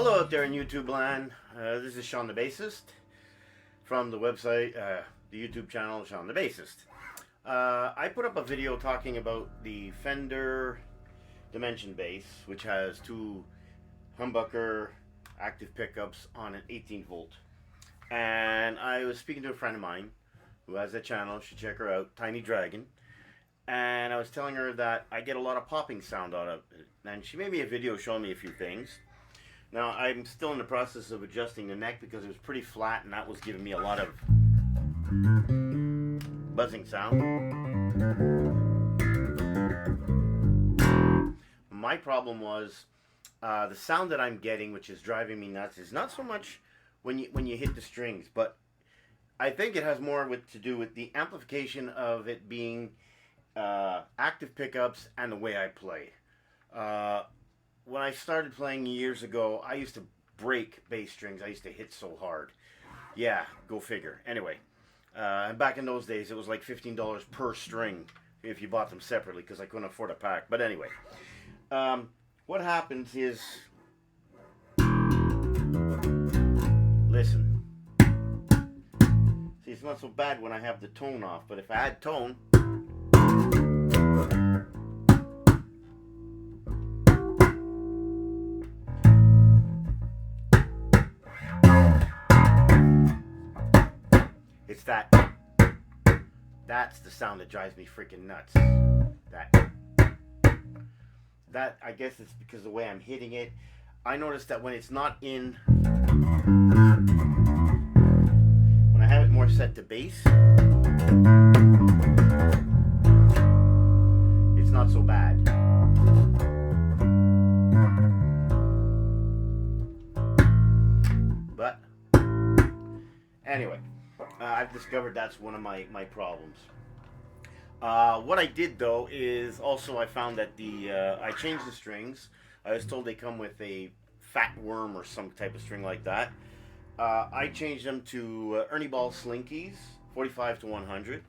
Hello out there in YouTube land. This is Sean the Bassist from the website, the YouTube channel Sean the Bassist. I put up a video talking about the Fender Dimension bass, which has two humbucker active pickups on an 18 volt. And I was speaking to a friend of mine who has a channel. You should check her out, Tiny Dragon. And I was telling her that I get a lot of popping sound out of it. And she made me a video showing me a few things. Now, I'm still in the process of adjusting the neck because it was pretty flat and that was giving me a lot of buzzing sound. My problem was the sound that I'm getting, which is driving me nuts, is not so much when you hit the strings, but I think it has more to do with the amplification of it being active pickups and the way I play. When I started playing years ago, I used to break bass strings. I used to hit so hard. Yeah, go figure. Anyway, and back in those days, it was like $15 per string if you bought them separately because I couldn't afford a pack. But anyway, what happens is, listen. See, it's not so bad when I have the tone off, but if I had tone, it's that's the sound that drives me freaking nuts. That I guess it's because of the way I'm hitting it. I noticed that when it's not in, when I have it more set to bass, it's not so bad. But anyway, I've discovered that's one of my problems. What I did though is also I found that I changed the strings. I was told they come with a fat worm or some type of string like that. I changed them to Ernie Ball Slinkies, 45 to 100.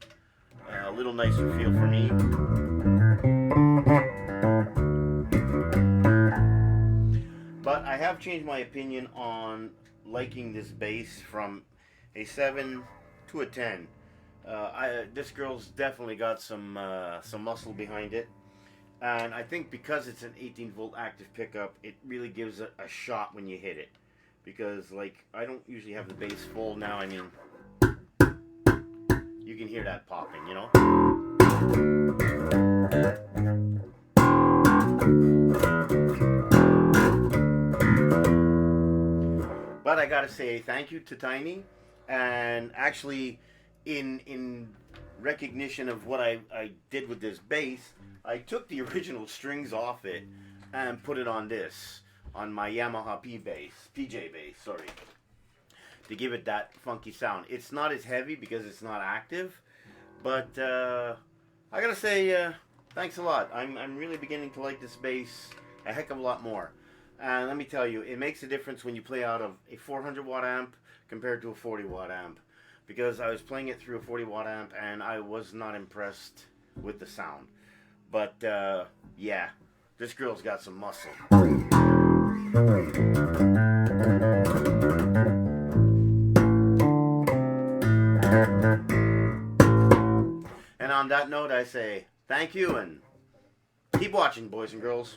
A little nicer feel for me. But I have changed my opinion on liking this bass from a 7 to a 10. This girl's definitely got some muscle behind it, and I think because it's an 18 volt active pickup, it really gives a shot when you hit it. Because like I don't usually have the bass full now. I mean, you can hear that popping, you know. But I gotta say thank you to Tiny, and actually in recognition of what I did with this bass, I took the original strings off it and put it on this, on my Yamaha PJ bass, sorry, to give it that funky sound. It's not as heavy because it's not active, but I gotta say thanks a lot. I'm really beginning to like this bass a heck of a lot more. And let me tell you, it makes a difference when you play out of a 400 watt amp compared to a 40 watt amp. Because I was playing it through a 40 watt amp and I was not impressed with the sound. But yeah, this girl's got some muscle. And on that note, I say thank you and keep watching, boys and girls.